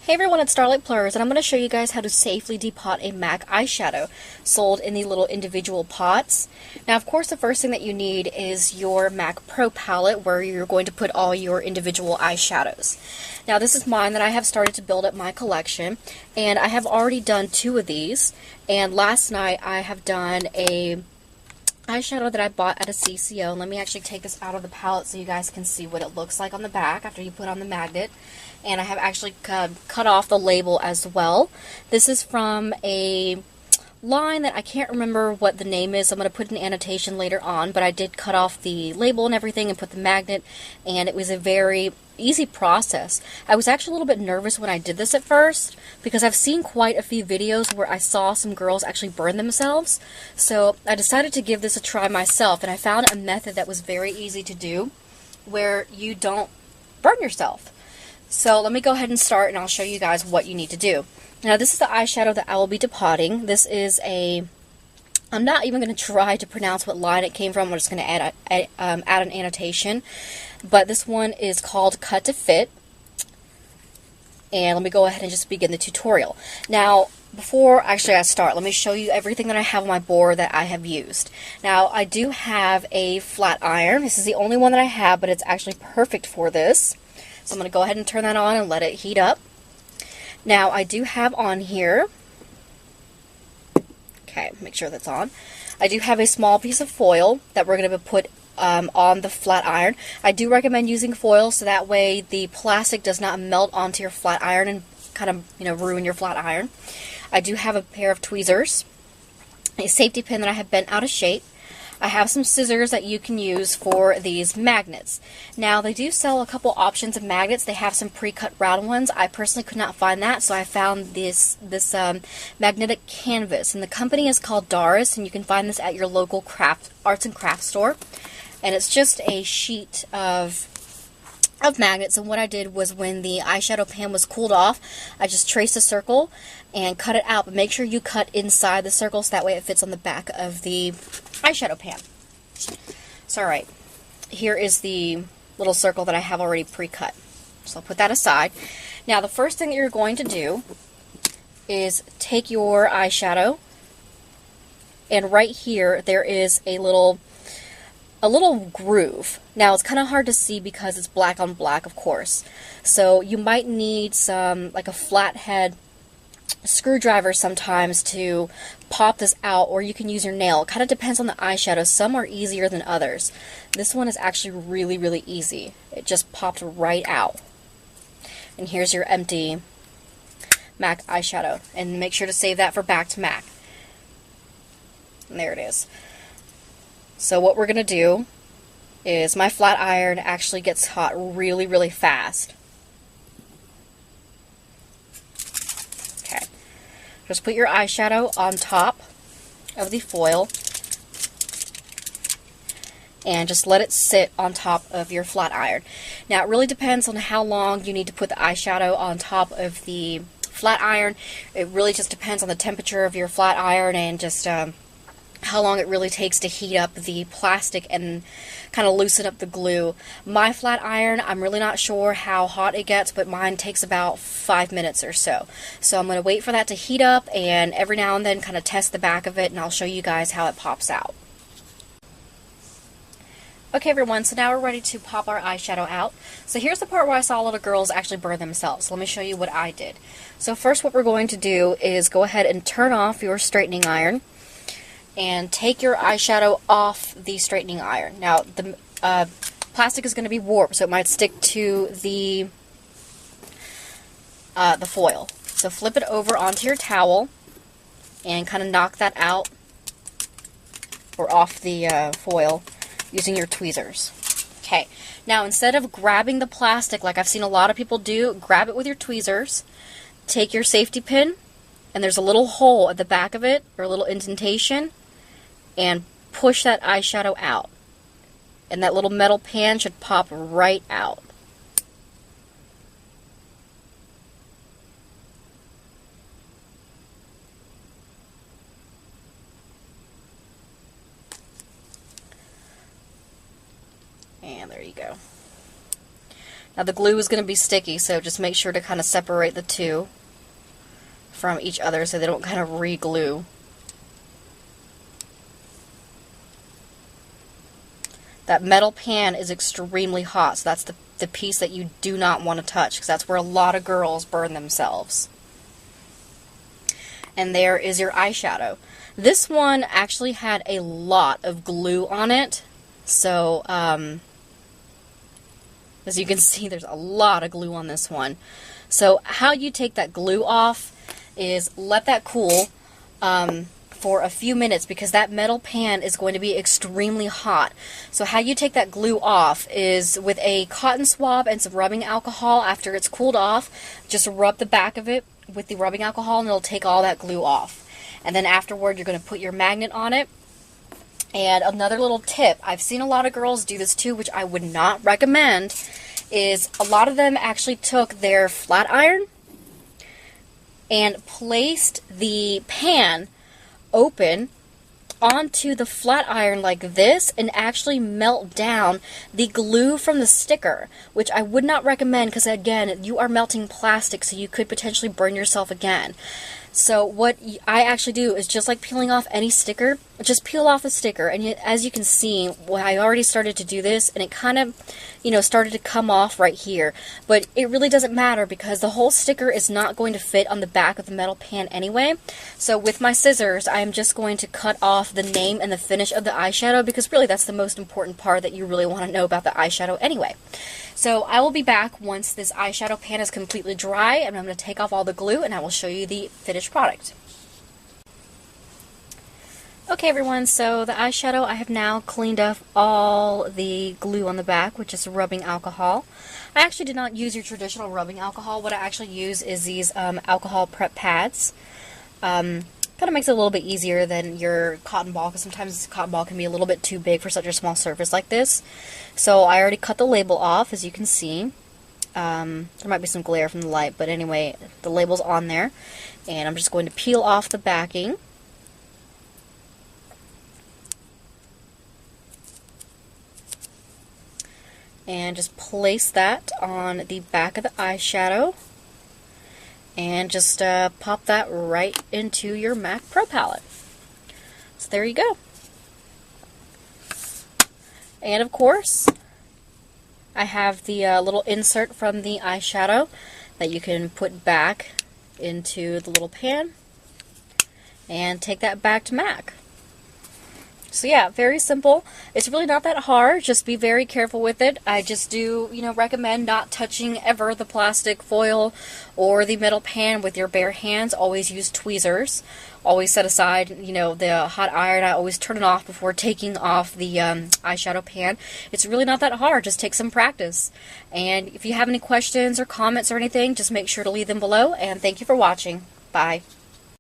Hey everyone, it's Starlight Plurs, and I'm going to show you guys how to safely depot a MAC eyeshadow sold in the little individual pots. Now, of course, the first thing that you need is your MAC Pro palette where you're going to put all your individual eyeshadows. Now, this is mine that I have started to build up my collection, and I have already done 2 of these, and last night I have done a eyeshadow that I bought at a CCO. And let me actually take this out of the palette so you guys can see what it looks like on the back after you put on the magnet. And I have actually cut off the label as well. This is from a line that I can't remember what the name is. I'm going to put an annotation later on, but I did cut off the label and everything and put the magnet, and it was a very easy process. I was actually a little bit nervous when I did this at first because I've seen quite a few videos where I saw some girls actually burn themselves. So I decided to give this a try myself, and I found a method that was very easy to do where you don't burn yourself. So let me go ahead and start, and I'll show you guys what you need to do. Now, this is the eyeshadow that I will be depotting. This is I'm not even going to try to pronounce what line it came from. I'm just going to add an annotation. But this one is called Cut to Fit. And let me go ahead and just begin the tutorial. Now, before actually I start, let me show you everything that I have on my board that I have used. Now, I do have a flat iron. This is the only one that I have, but it's actually perfect for this. So I'm going to go ahead and turn that on and let it heat up. Now, I do have on here, okay, make sure that's on. I do have a small piece of foil that we're going to put on the flat iron. I do recommend using foil so that way the plastic does not melt onto your flat iron and kind of, ruin your flat iron. I do have a pair of tweezers, a safety pin that I have bent out of shape. I have some scissors that you can use for these magnets. Now, they do sell a couple options of magnets. They have some pre-cut round ones. I personally could not find that, so I found this magnetic canvas, and the company is called Doris, and you can find this at your local arts and crafts store. And it's just a sheet of magnets, and what I did was when the eyeshadow pan was cooled off, I just traced a circle and cut it out, but make sure you cut inside the circle so that way it fits on the back of the eyeshadow pan. So alright, here is the little circle that I have already pre-cut. So I'll put that aside. Now, the first thing that you're going to do is take your eyeshadow, and right here there is a little groove. Now, it's kind of hard to see because it's black on black, of course. So you might need some, like a flathead screwdriver sometimes to pop this out, or you can use your nail. It kind of depends on the eyeshadow. Some are easier than others. This one is actually really, really easy. It just popped right out. And here's your empty MAC eyeshadow. And make sure to save that for back to MAC. And there it is. So what we're going to do is my flat iron actually gets hot really, really fast. Okay. Just put your eyeshadow on top of the foil and just let it sit on top of your flat iron. Now, it really depends on how long you need to put the eyeshadow on top of the flat iron. It really just depends on the temperature of your flat iron and just how long it really takes to heat up the plastic and kind of loosen up the glue. My flat iron, I'm really not sure how hot it gets, but mine takes about 5 minutes or so. So I'm going to wait for that to heat up, and every now and then kind of test the back of it, and I'll show you guys how it pops out. Okay everyone, so now we're ready to pop our eyeshadow out. So here's the part where I saw a lot of girls actually burn themselves. Let me show you what I did. So first, what we're going to do is go ahead and turn off your straightening iron and take your eyeshadow off the straightening iron. Now, the plastic is going to be warped, so it might stick to the foil. So flip it over onto your towel and kind of knock that out or off the foil using your tweezers. Okay, now instead of grabbing the plastic like I've seen a lot of people do, grab it with your tweezers, take your safety pin, and there's a little hole at the back of it, or a little indentation, and push that eyeshadow out. And that little metal pan should pop right out. And there you go. Now the glue is going to be sticky, so just make sure to kind of separate the two from each other so they don't kind of re-glue. That metal pan is extremely hot, so that's the piece that you do not want to touch, because that's where a lot of girls burn themselves. And there is your eyeshadow. This one actually had a lot of glue on it, so as you can see, there's a lot of glue on this one. So how you take that glue off is let that cool for a few minutes, because that metal pan is going to be extremely hot. So how you take that glue off is with a cotton swab and some rubbing alcohol. After it's cooled off, just rub the back of it with the rubbing alcohol and it'll take all that glue off. And then afterward, you're going to put your magnet on it. And another little tip, I've seen a lot of girls do this too, which I would not recommend, is a lot of them actually took their flat iron and placed the pan open onto the flat iron like this and actually melt down the glue from the sticker, which I would not recommend, because again, you are melting plastic, so you could potentially burn yourself again. So what I actually do is, just like peeling off any sticker, just peel off the sticker, and as you can see, well, I already started to do this, and it kind of, you know, started to come off right here. But it really doesn't matter, because the whole sticker is not going to fit on the back of the metal pan anyway. So with my scissors, I am just going to cut off the name and the finish of the eyeshadow, because really that's the most important part that you really want to know about the eyeshadow anyway. So I will be back once this eyeshadow pan is completely dry, and I'm going to take off all the glue and I will show you the finished product. Okay everyone, so the eyeshadow, I have now cleaned off all the glue on the back, which is rubbing alcohol. I actually did not use your traditional rubbing alcohol. What I actually use is these alcohol prep pads. Kind of makes it a little bit easier than your cotton ball, because sometimes cotton ball can be a little bit too big for such a small surface like this. So I already cut the label off, as you can see. There might be some glare from the light, but anyway, the label's on there. And I'm just going to peel off the backing. And just place that on the back of the eyeshadow. And just pop that right into your MAC Pro palette. So there you go. And of course, I have the little insert from the eyeshadow that you can put back into the little pan and take that back to MAC. So yeah, very simple. It's really not that hard. Just be very careful with it. I just do, recommend not touching ever the plastic foil or the metal pan with your bare hands. Always use tweezers. Always set aside, the hot iron. I always turn it off before taking off the eyeshadow pan. It's really not that hard. Just take some practice. And if you have any questions or comments or anything, just make sure to leave them below. And thank you for watching. Bye.